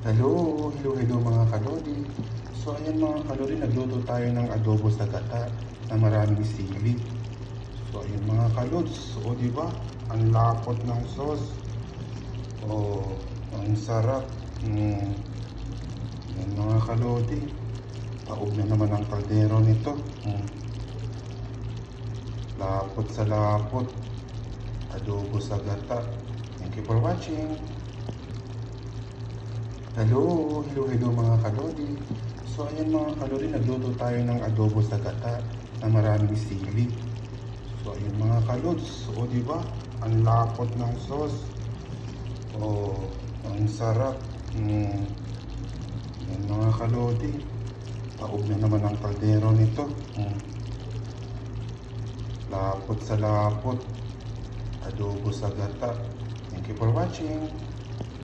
Hello mga kalodi. So ayan mga kalodi, nagluto tayo ng adobo sa gata na maraming sili. So ayan mga kalods, o diba? Ang lapot ng sauce. O, ang sarap. Ayan mga kalodi. Taob na naman ang kaldero nito. Lapot sa lapot. Adobo sa gata. Thank you for watching. Hello mga kalodi. So ayan mga kalodi, nagluto tayo ng adobo sa gata na maraming sili. So ayan mga kalods, o diba? Ang lapot ng sauce. O, ang sarap. Ayan mga kalodi. Taob na naman ang kaldero nito. Lapot sa lapot. Adobo sa gata. Thank you for watching.